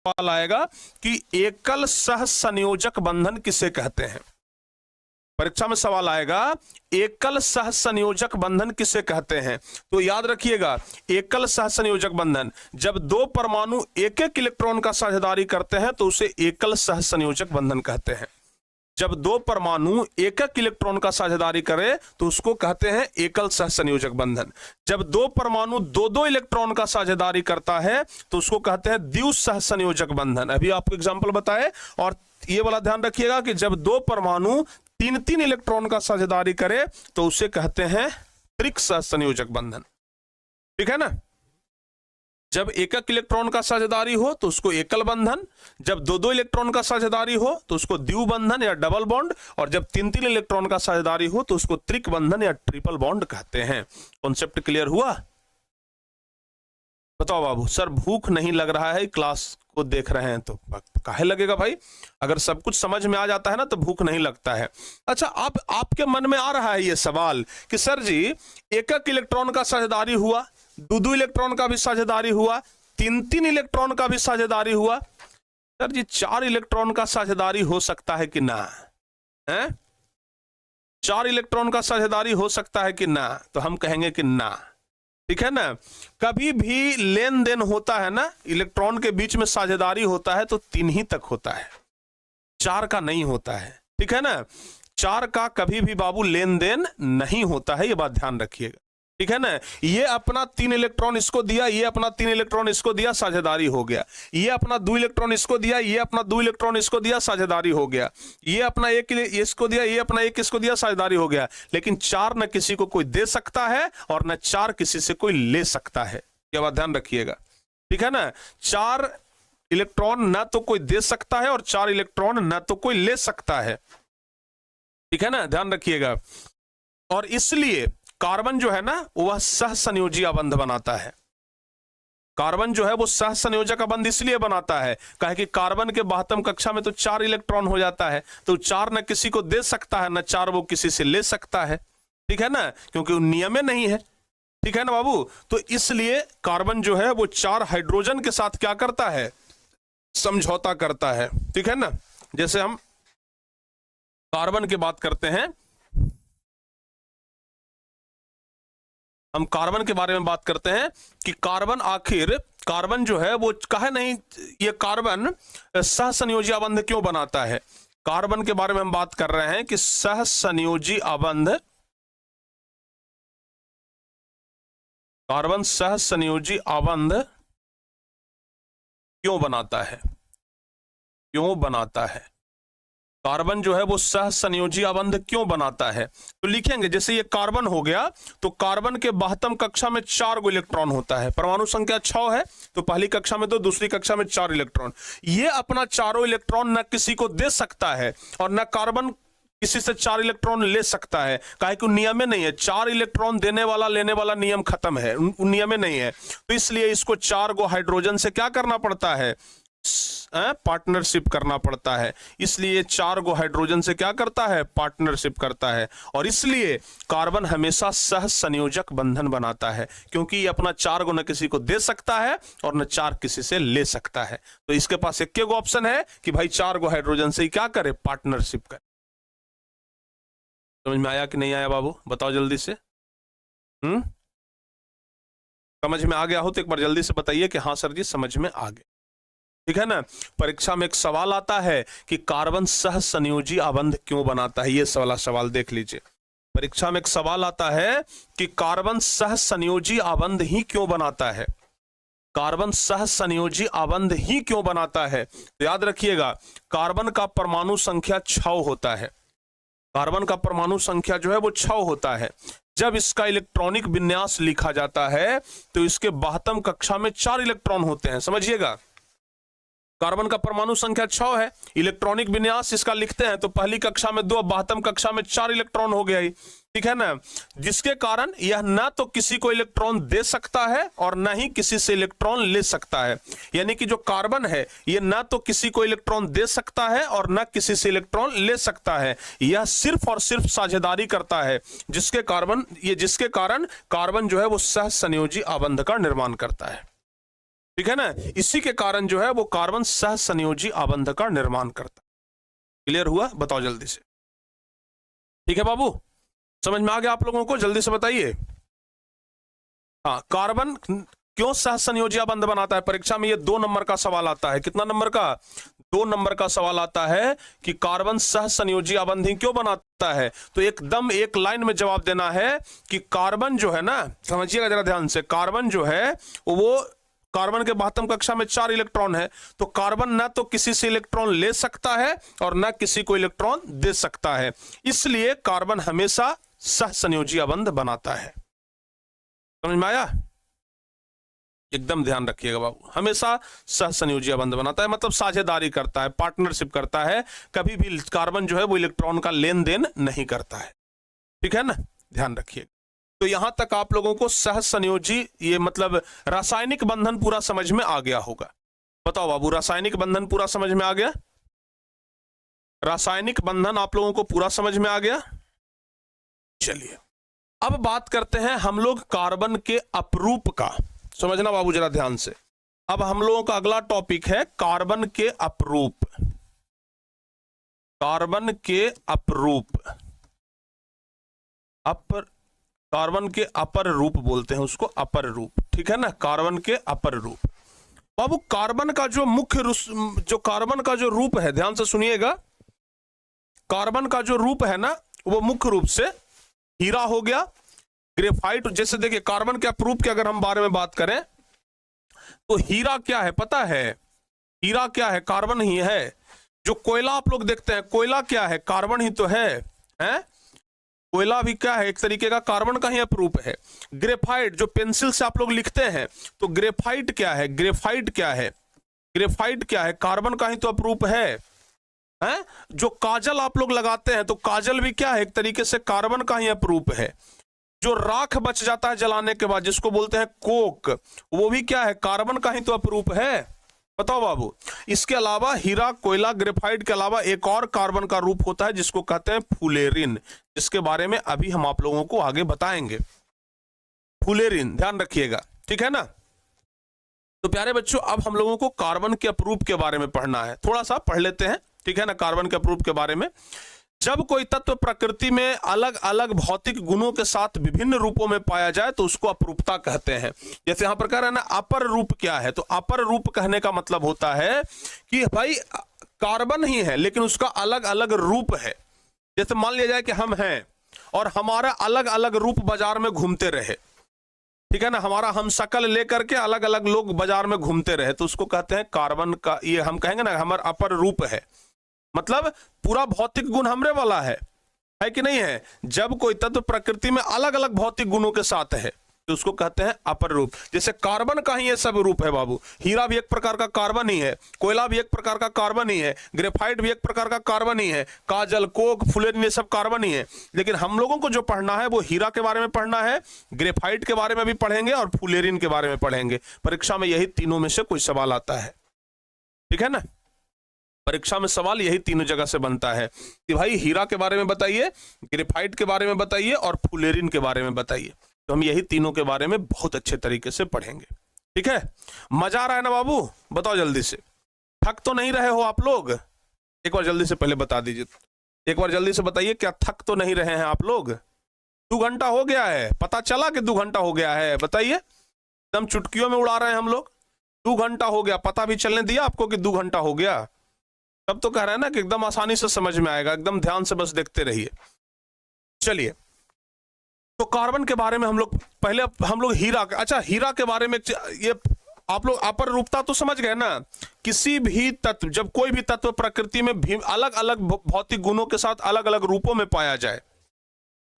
सवाल आएगा कि एकल सह संयोजक बंधन किसे कहते हैं। परीक्षा में सवाल आएगा एकल सह संयोजक बंधन किसे कहते हैं। तो याद रखिएगा, एकल सह संयोजक बंधन, जब दो परमाणु एक एक इलेक्ट्रॉन का साझेदारी करते हैं तो उसे एकल सह संयोजक बंधन कहते हैं। जब दो परमाणु एक एक इलेक्ट्रॉन का साझेदारी करे तो उसको कहते हैं एकल सह संयोजक बंधन। जब दो परमाणु दो दो इलेक्ट्रॉन का साझेदारी करता है तो उसको कहते हैं द्विसह संयोजक बंधन। अभी आपको एग्जांपल बताए। और ये वाला ध्यान रखिएगा कि जब दो परमाणु तीन तीन इलेक्ट्रॉन का साझेदारी करे तो उसे कहते हैं त्रिसह संयोजक बंधन। ठीक है ना। जब एक एक इलेक्ट्रॉन का साझेदारी हो तो उसको एकल बंधन, जब दो दो इलेक्ट्रॉन का साझेदारी हो तो उसको द्विबंधन या डबल बॉन्ड, और जब तीन तीन इलेक्ट्रॉन का साझेदारी हो तो उसको त्रिक बंधन या ट्रिपल बॉन्ड कहते हैं। कॉन्सेप्ट क्लियर हुआ? बताओ बाबू। सर भूख नहीं लग रहा है, क्लास को देख रहे हैं तो काहे लगेगा भाई? अगर सब कुछ समझ में आ जाता है ना तो भूख नहीं लगता है। अच्छा, आपके मन में आ रहा है ये सवाल कि सर जी एक एक इलेक्ट्रॉन का साझेदारी हुआ, दो दो इलेक्ट्रॉन का भी साझेदारी हुआ, तीन तीन इलेक्ट्रॉन का भी साझेदारी हुआ, सर जी चार इलेक्ट्रॉन का साझेदारी हो सकता है कि ना है? चार इलेक्ट्रॉन का साझेदारी हो सकता है कि ना? तो हम कहेंगे कि ना। ठीक है ना। कभी भी लेन देन होता है ना, इलेक्ट्रॉन के बीच में साझेदारी होता है तो तीन ही तक होता है, चार का नहीं होता है। ठीक है ना। चार का कभी भी बाबू लेन देन नहीं होता है, ये बात ध्यान रखिएगा। ठीक है ना। ये अपना तीन इलेक्ट्रॉन इसको दिया, ये अपना तीन इलेक्ट्रॉन इसको दिया, साझेदारी हो गया। ये अपना दो इलेक्ट्रॉन इसको दिया, ये अपना दो इलेक्ट्रॉन इसको दिया, साझेदारी हो गया। ये अपना एक इसको दिया, ये अपना एक इसको दिया, साझेदारी हो गया। लेकिन चार न किसी को कोई दे सकता है और न चार किसी से कोई ले सकता है। यह बात ध्यान रखिएगा। ठीक है ना। चार इलेक्ट्रॉन न तो कोई दे सकता है और चार इलेक्ट्रॉन न तो कोई ले सकता है। ठीक है ना, ध्यान रखिएगा। और इसलिए कार्बन जो है ना वह सह संयोजी अबंध बनाता है। कार्बन जो है वो सह संयोजक अबंध इसलिए बनाता है कहे कि कार्बन के 72 कक्षा में तो चार इलेक्ट्रॉन हो जाता है, तो चार न किसी को दे सकता है न चार वो किसी से ले सकता है। ठीक है ना, क्योंकि वो नियम में नहीं है। ठीक है ना बाबू। तो इसलिए कार्बन जो है वो चार हाइड्रोजन के साथ क्या करता है? समझौता करता है। ठीक है ना। जैसे हम कार्बन की बात करते हैं, हम कार्बन के बारे में बात करते हैं कि कार्बन आखिर कार्बन जो है वो कहे नहीं, ये कार्बन सह संयोजी अबंध क्यों बनाता है? कार्बन के बारे में हम बात कर रहे हैं कि सह संयोजी अबंध, कार्बन सह संयोजी अबंध क्यों बनाता है? क्यों बनाता है? कार्बन जो है वो सह संयोजी अबंध क्यों बनाता है? तो लिखेंगे, जैसे ये कार्बन हो गया तो कार्बन के 72 कक्षा में 4 गो इलेक्ट्रॉन होता है, परमाणु संख्या 6 है, तो पहली कक्षा में 2, दूसरी कक्षा में 4 इलेक्ट्रॉन। ये अपना चारों इलेक्ट्रॉन न किसी को दे सकता है और न कार्बन किसी से 4 इलेक्ट्रॉन ले सकता है, काहे कि नियम में नहीं है। 4 इलेक्ट्रॉन देने वाला लेने वाला नियम खत्म है, नियम में नहीं है। तो इसलिए इसको 4 गो हाइड्रोजन से क्या करना पड़ता है? पार्टनरशिप करना पड़ता है। इसलिए 4 गो हाइड्रोजन से क्या करता है? पार्टनरशिप करता है। और इसलिए कार्बन हमेशा सह संयोजक बंधन बनाता है, क्योंकि ये अपना 4 गो न किसी को दे सकता है और न 4 किसी से ले सकता है। तो इसके पास एक गो ऑप्शन है कि भाई 4 गो हाइड्रोजन से ही क्या करे? पार्टनरशिप करे। समझ में आया कि नहीं आया बाबू? बताओ जल्दी से। समझ में आ गया हो तो एक बार जल्दी से बताइए कि हाँ सर जी समझ में आ गया। ठीक है ना। परीक्षा में एक सवाल आता है कि कार्बन सह संयोजी अबंध क्यों बनाता है। ये वाला सवाल देख लीजिए। परीक्षा में एक सवाल आता है कि कार्बन सह संयोजी अबंध ही क्यों बनाता है? कार्बन सह संयोजी अबंध ही क्यों बनाता है? तो याद रखिएगा, कार्बन का परमाणु संख्या 6 होता है। कार्बन का परमाणु संख्या जो है वो 6 होता है। जब इसका इलेक्ट्रॉनिक विन्यास लिखा जाता है तो इसके 72 कक्षा में 4 इलेक्ट्रॉन होते हैं। समझिएगा, कार्बन का परमाणु संख्या 6 है, इलेक्ट्रॉनिक विन्यास इसका लिखते हैं तो पहली कक्षा में 2, 72 कक्षा में 4 इलेक्ट्रॉन हो गया ही। ठीक है ना। जिसके कारण यह ना तो किसी को इलेक्ट्रॉन दे सकता है और ना ही किसी से इलेक्ट्रॉन ले सकता है। यानी कि जो कार्बन है यह ना तो किसी को इलेक्ट्रॉन दे सकता है और ना किसी से इलेक्ट्रॉन ले सकता है। यह सिर्फ और सिर्फ साझेदारी करता है, जिसके कारण कार्बन जो है वो सह संयोजी अबंध का निर्माण करता है। ठीक है ना। इसी के कारण जो है वो कार्बन सह संयोजी आबंध का निर्माण करता है। क्लियर हुआ? बताओ जल्दी से। ठीक है बाबू, समझ में आ गया आप लोगों को? जल्दी से बताइए। हाँ, कार्बन क्यों सह संयोजी आबंध बनाता है? परीक्षा में ये 2 नंबर का सवाल आता है। कितना नंबर का? 2 नंबर का सवाल आता है कि कार्बन सह संयोजी आबंध ही क्यों बनाता है। तो एकदम एक लाइन में जवाब देना है कि कार्बन जो है ना, समझिएगा जरा ध्यान से, कार्बन जो है वो, कार्बन के महत्तम कक्षा में 4 इलेक्ट्रॉन है, तो कार्बन ना तो किसी से इलेक्ट्रॉन ले सकता है और ना किसी को इलेक्ट्रॉन दे सकता है। इसलिए कार्बन हमेशा सह संयोजी आबंध बनाता है। समझ में आया? एकदम ध्यान रखिएगा बाबू, हमेशा सह संयोजी आबंध बनाता है, मतलब साझेदारी करता है, पार्टनरशिप करता है। कभी भी कार्बन जो है वो इलेक्ट्रॉन का लेन देन नहीं करता है। ठीक है ना, ध्यान रखिएगा। तो यहां तक आप लोगों को सह संयोजी, ये मतलब रासायनिक बंधन पूरा समझ में आ गया होगा। बताओ बाबू, रासायनिक बंधन पूरा समझ में आ गया? रासायनिक बंधन आप लोगों को पूरा समझ में आ गया? चलिए अब बात करते हैं हम लोग कार्बन के अपरूप का। समझना बाबू जरा ध्यान से। अब हम लोगों का अगला टॉपिक है कार्बन के अपरूप। कार्बन के अपरूप, कार्बन के अपर रूप बोलते हैं उसको, अपर रूप। ठीक है ना, कार्बन के अपर रूप। बाबू कार्बन का जो मुख्य जो कार्बन का जो रूप है, ध्यान से सुनिएगा, कार्बन का जो रूप है ना वो मुख्य रूप से हीरा हो गया, ग्रेफाइट। जैसे देखिए कार्बन के अपरूप के अगर हम बारे में बात करें तो हीरा क्या है पता है? हीरा क्या है? कार्बन ही है। जो कोयला आप लोग देखते हैं, कोयला क्या है? कार्बन ही तो है, हैं? कोयला भी क्या है? एक तरीके का कार्बन का ही अपरूप है। ग्रेफाइट, जो पेंसिल से आप लोग लिखते हैं, तो ग्रेफाइट क्या है? ग्रेफाइट क्या है? ग्रेफाइट क्या है? कार्बन का ही तो अपरूप है, हैं? जो काजल आप लोग लगाते हैं, तो काजल भी क्या है? एक तरीके से कार्बन का ही अपरूप है। जो राख बच जाता है जलाने के बाद, जिसको बोलते हैं कोक, वो भी क्या है? कार्बन का ही तो अपरूप है। बताओ बाबू। इसके अलावा हीरा, कोयला, ग्रेफाइट के अलावा एक और कार्बन का रूप होता है जिसको कहते हैं फुलेरिन, जिसके बारे में अभी हम आप लोगों को आगे बताएंगे। फुलेरिन, ध्यान रखिएगा। ठीक है ना। तो प्यारे बच्चों, अब हम लोगों को कार्बन के अपरूप के बारे में पढ़ना है। थोड़ा सा पढ़ लेते हैं, ठीक है ना, कार्बन के अपरूप के बारे में। जब कोई तत्व प्रकृति में अलग अलग भौतिक गुणों के साथ विभिन्न रूपों में पाया जाए तो उसको अपरूपता कहते हैं। जैसे यहां पर कह रहे हैं ना, अपर रूप क्या है? तो अपर रूप कहने का मतलब होता है कि भाई कार्बन ही है लेकिन उसका अलग अलग रूप है। जैसे मान लिया जाए कि हम हैं और हमारा अलग अलग रूप बाजार में घूमते रहे, ठीक है ना, हमारा हम शकल लेकर के अलग अलग लोग बाजार में घूमते रहे, तो उसको कहते हैं कार्बन का, ये हम कहेंगे ना हमारा अपर रूप है। मतलब पूरा भौतिक गुण हमरे वाला है कि नहीं है? जब कोई तत्व प्रकृति में अलग अलग भौतिक गुणों के साथ है तो उसको कहते हैं अपर रूप। जैसे कार्बन का ही ये सब रूप है बाबू। हीरा भी एक प्रकार का कार्बन ही है, कोयला भी एक प्रकार का कार्बन ही है, ग्रेफाइट भी एक प्रकार का कार्बन ही है, काजल, कोक, फुलेरिन, ये सब कार्बन ही है। लेकिन हम लोगों को जो पढ़ना है वो हीरा के बारे में पढ़ना है, ग्रेफाइट के बारे में भी पढ़ेंगे और फुलेरिन के बारे में पढ़ेंगे। परीक्षा में यही तीनों में से कोई सवाल आता है, ठीक है ना। परीक्षा में सवाल यही तीनों जगह से बनता है कि भाई हीरा के बारे में बताइए, ग्रेफाइट के बारे में बताइए और फुलेरिन के बारे में बताइए। तो हम यही तीनों के बारे में बहुत अच्छे तरीके से पढ़ेंगे, ठीक है। मजा आ रहा है ना बाबू? बताओ जल्दी से, थक तो नहीं रहे हो आप लोग? एक बार जल्दी से पहले बता दीजिए, एक बार जल्दी से बताइए, क्या थक तो नहीं रहे हैं आप लोग? 2 घंटा हो गया है, पता चला कि 2 घंटा हो गया है? बताइए, एकदम चुटकियों में उड़ा रहे हैं हम लोग। 2 घंटा हो गया, पता भी चलने दिया आपको कि 2 घंटा हो गया? तब तो कह रहे हैं ना कि एकदम आसानी से समझ में आएगा, एकदम ध्यान से बस देखते रहिए। चलिए, तो कार्बन के बारे में हम लोग पहले, हम लोग हीरा, अच्छा हीरा के बारे में ये आप लोग अपर रूपता तो समझ गए ना। किसी भी तत्व, जब कोई भी तत्व प्रकृति में अलग अलग भौतिक गुणों के साथ अलग अलग रूपों में पाया जाए,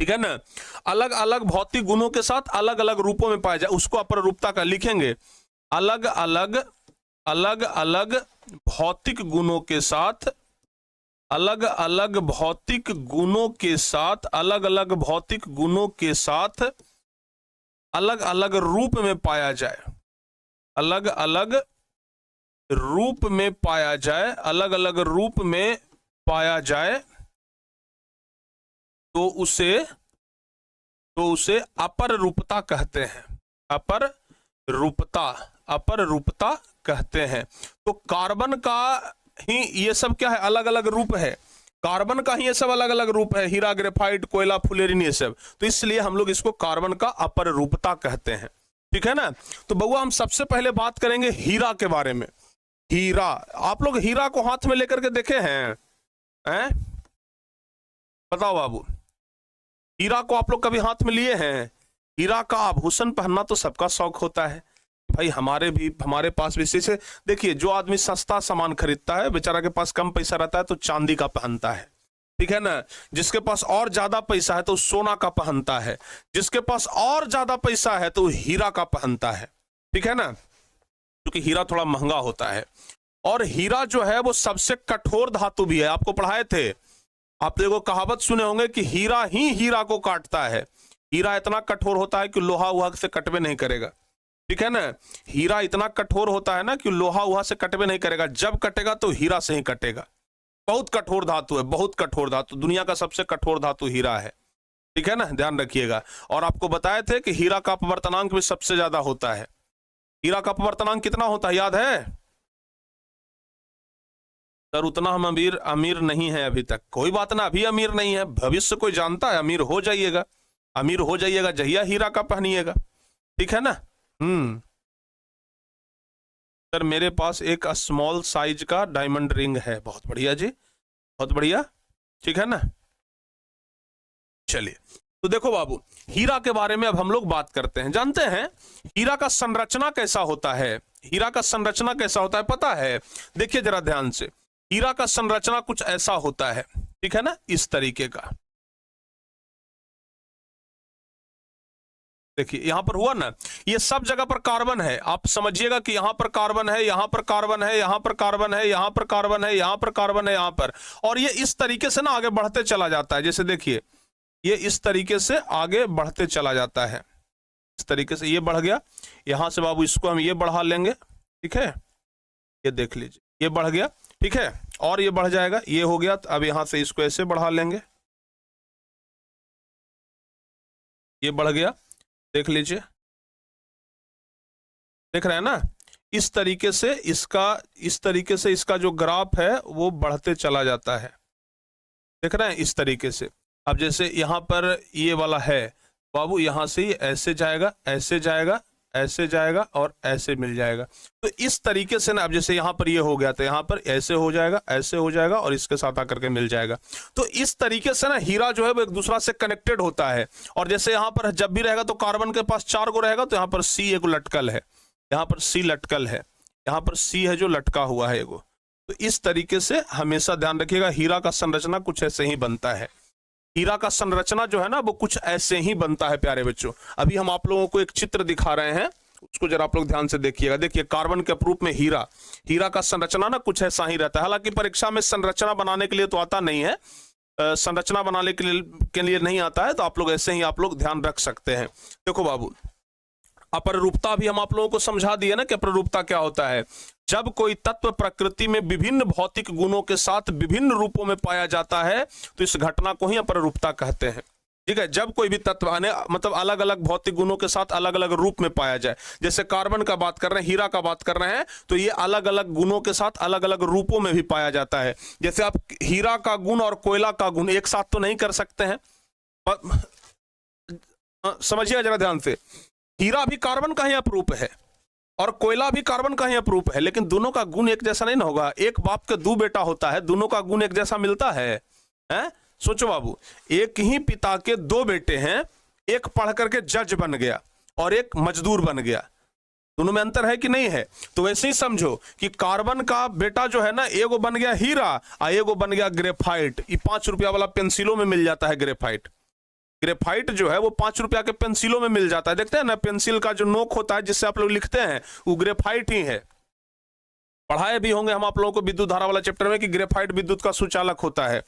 ठीक है ना, अलग अलग भौतिक गुणों के साथ अलग अलग रूपों में पाया जाए, उसको अपर रूपता का लिखेंगे। अलग अलग भौतिक गुणों के साथ, अलग अलग भौतिक गुणों के साथ, अलग अलग भौतिक गुणों के साथ अलग अलग रूप में पाया जाए, अलग अलग रूप में पाया जाए, अलग अलग रूप में पाया जाए, तो उसे अपर रूपता कहते हैं। अपर रूपता, अपर रूपता कहते हैं। तो कार्बन का ही ये सब क्या है, अलग अलग रूप है। कार्बन का ही ये सब अलग अलग रूप है, हीरा, ग्रेफाइट, कोयला, फुलेरिन, ये सब। तो इसलिए हम लोग इसको कार्बन का अपर रूपता कहते हैं। ठीक है ना। तो बउआ हम सबसे पहले बात करेंगे हीरा के बारे में। हीरा, आप लोग हीरा को हाथ में लेकर के देखे हैं? बताओ बाबू, हीरा को आप लोग कभी हाथ में लिए हैं? हीरा का आभूषण पहनना तो सबका शौक होता है भाई, हमारे पास भी। जैसे देखिए, जो आदमी सस्ता सामान खरीदता है, बेचारा के पास कम पैसा रहता है तो चांदी का पहनता है, ठीक है ना। जिसके पास और ज्यादा पैसा है तो सोना का पहनता है, जिसके पास और ज्यादा पैसा है तो हीरा का पहनता है, ठीक है ना, क्योंकि हीरा थोड़ा महंगा होता है। और हीरा जो है वो सबसे कठोर धातु भी है। आपको पढ़ाए थे, आप देखो कहावत सुने होंगे कि हीरा ही हीरा को काटता है। हीरा इतना कठोर होता है कि लोहा उहा से कटवे नहीं करेगा, ठीक है ना। हीरा इतना कठोर होता है ना कि लोहा उहा से कटवे नहीं करेगा, जब कटेगा तो हीरा से ही कटेगा। बहुत कठोर धातु है, बहुत कठोर धातु, दुनिया का सबसे कठोर धातु हीरा है, ठीक है ना, ध्यान रखिएगा। और आपको बताए थे कि हीरा का अपवर्तनांक भी सबसे ज्यादा होता है। हीरा का अपवर्तनांक कितना होता है, याद है? सर उतना हम अमीर नहीं है अभी तक। कोई बात ना, अभी अमीर नहीं है, भविष्य कोई जानता है, अमीर हो जाइएगा। अमीर हो जाइएगा जहिया हीरा का पहनिएगा, ठीक है ना। सर मेरे पास एक स्मॉल साइज का डायमंड रिंग है। बहुत बढ़िया जी, बहुत बढ़िया, ठीक है ना। चलिए, तो देखो बाबू, हीरा के बारे में अब हम लोग बात करते हैं। जानते हैं हीरा का संरचना कैसा होता है? हीरा का संरचना कैसा होता है पता है? देखिए जरा ध्यान से, हीरा का संरचना कुछ ऐसा होता है, ठीक है ना, इस तरीके का। देखिए यहां पर हुआ ना, ये सब जगह पर कार्बन है। आप समझिएगा कि यहां पर कार्बन है, यहां पर कार्बन है, यहां पर कार्बन है, यहां पर कार्बन है, यहां पर कार्बन है, यहां पर। और ये इस तरीके से ना आगे बढ़ते चला जाता है। जैसे देखिए, ये इस तरीके से आगे बढ़ते चला जाता है, इस तरीके से ये बढ़ गया। यहां से बाबू इसको हम ये बढ़ा लेंगे, ठीक है, ये देख लीजिए, ये बढ़ गया, ठीक है। और ये बढ़ जाएगा, ये हो गया। अब यहां से इसको ऐसे बढ़ा लेंगे, ये बढ़ गया, देख लीजिए, देख रहे हैं ना। इस तरीके से इसका जो ग्राफ है वो बढ़ते चला जाता है, देख रहे हैं, इस तरीके से। अब जैसे यहां पर ये वाला है बाबू, यहां से ये ऐसे जाएगा, ऐसे जाएगा, ऐसे जाएगा और ऐसे मिल जाएगा। तो इस तरीके से ना, अब जैसे यहां पर ये हो गया तो यहां पर ऐसे हो जाएगा, ऐसे हो जाएगा और इसके साथ आकर के मिल जाएगा। तो इस तरीके से ना हीरा जो है वो एक दूसरा से कनेक्टेड होता है। और जैसे यहां पर जब भी रहेगा तो कार्बन के पास 4 गो रहेगा, तो यहां पर सी एक लटकल है, यहां पर सी लटकल है, यहां पर सी है जो लटका हुआ है एगो। तो इस तरीके से हमेशा ध्यान रखिएगा, हीरा का संरचना कुछ ऐसे ही बनता है। हीरा का संरचना जो है ना वो कुछ ऐसे ही बनता है प्यारे बच्चों। अभी हम आप लोगों को एक चित्र दिखा रहे हैं, उसको जरा आप लोग ध्यान से देखिएगा। देखिए कार्बन के रूप में हीरा का संरचना ना कुछ ऐसा ही रहता है। हालांकि परीक्षा में संरचना बनाने के लिए तो आता नहीं है, संरचना बनाने के लिए नहीं आता है, तो आप लोग ऐसे ही आप लोग ध्यान रख सकते हैं। देखो बाबू, अपरूपता भी हम आप लोगों को समझा दिए ना कि अपरूपता क्या होता है। जब कोई तत्व प्रकृति में विभिन्न भौतिक गुणों के साथ विभिन्न रूपों में पाया जाता है तो इस घटना को ही अपरूपता कहते हैं, ठीक है। जब कोई भी तत्व मतलब अलग अलग भौतिक गुणों के साथ अलग अलग रूप में पाया जाए, जैसे कार्बन का बात कर रहे हैं, हीरा का बात कर रहे हैं, तो ये अलग अलग गुणों के साथ अलग अलग रूपों में भी पाया जाता है। जैसे आप हीरा का गुण और कोयला का गुण एक साथ तो नहीं कर सकते हैं, समझिए जरा ध्यान से। हीरा भी कार्बन का ही अपरूप है और कोयला भी कार्बन का ही अपरूप है, लेकिन दोनों का गुण एक जैसा नहीं ना होगा। एक बाप के 2 बेटा होता है, दोनों का गुण एक जैसा मिलता है, हैं? सोचो बाबू, एक ही पिता के 2 बेटे हैं, एक पढ़ करके जज बन गया और एक मजदूर बन गया, दोनों में अंतर है कि नहीं है? तो वैसे ही समझो कि कार्बन का बेटा जो है ना, एगो बन गया हीरा और एगो बन गया ग्रेफाइट। ये 5 रुपया वाला पेंसिलों में मिल जाता है ग्रेफाइट। ग्रेफाइट जो है वो 5 रुपया के पेंसिलों में मिल जाता है। देखते हैं ना, पेंसिल का जो नोक होता है जिससे आप लोग लिखते हैं वो ग्रेफाइट ही है। पढ़ाए भी होंगे हम आप लोगों को विद्युत धारा वाला चैप्टर में कि ग्रेफाइट विद्युत का सुचालक होता है।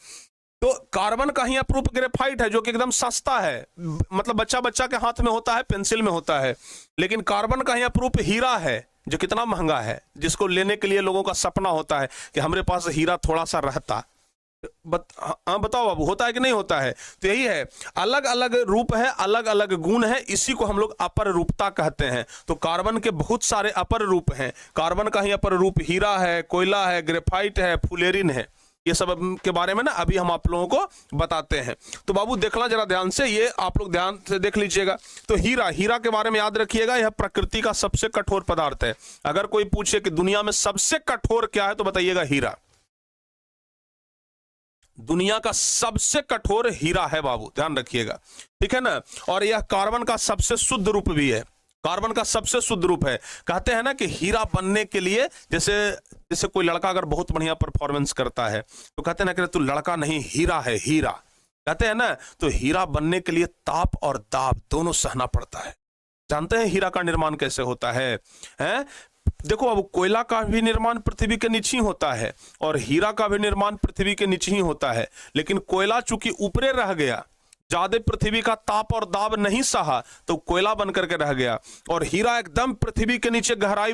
तो कार्बन का ही अपरूप ग्रेफाइट है जो कि एकदम सस्ता है, मतलब बच्चा के हाथ में होता है, पेंसिल में होता है। लेकिन कार्बन का ही अपरूप हीरा है जो कितना महंगा है, जिसको लेने के लिए लोगों का सपना होता है कि हमारे पास हीरा थोड़ा सा रहता। हाँ बताओ बाबू, होता है कि नहीं होता है? तो यही है, अलग अलग रूप है, अलग अलग गुण है, इसी को हम लोग अपर रूपता कहते हैं। तो कार्बन के बहुत सारे अपर रूप हैं। कार्बन का ही अपर रूप हीरा है, कोयला है, ग्रेफाइट है, फुलेरिन है। ये सब के बारे में ना अभी हम आप लोगों को बताते हैं। तो बाबू देखना जरा ध्यान से, ये आप लोग ध्यान से देख लीजिएगा। तो हीरा, हीरा के बारे में याद रखिएगा, यह प्रकृति का सबसे कठोर पदार्थ है। अगर कोई पूछे कि दुनिया में सबसे कठोर क्या है, तो बताइएगा हीरा। दुनिया का सबसे कठोर हीरा है बाबू, ध्यान रखिएगा, ठीक है ना। और यह कार्बन का सबसे शुद्ध रूप भी है। कार्बन का सबसे शुद्ध रूप है। कहते हैं ना कि हीरा बनने के लिए, जैसे कोई लड़का अगर बहुत बढ़िया परफॉर्मेंस करता है तो कहते हैं ना कि तू लड़का नहीं हीरा है, हीरा कहते हैं ना। तो हीरा बनने के लिए ताप और दाब दोनों सहना पड़ता है। जानते हैं हीरा का निर्माण कैसे होता है? हैं? देखो अब कोयला का भी निर्माण पृथ्वी के नीचे ही होता है और हीरा का भी निर्माण पृथ्वी के नीचे ही होता है। लेकिन कोयला चूंकि ऊपरे रह गया, ज्यादा पृथ्वी का ताप और दाब नहीं सहा, तो कोयला बन करके रह गया। और हीरा एकदम पृथ्वी के नीचे गहराई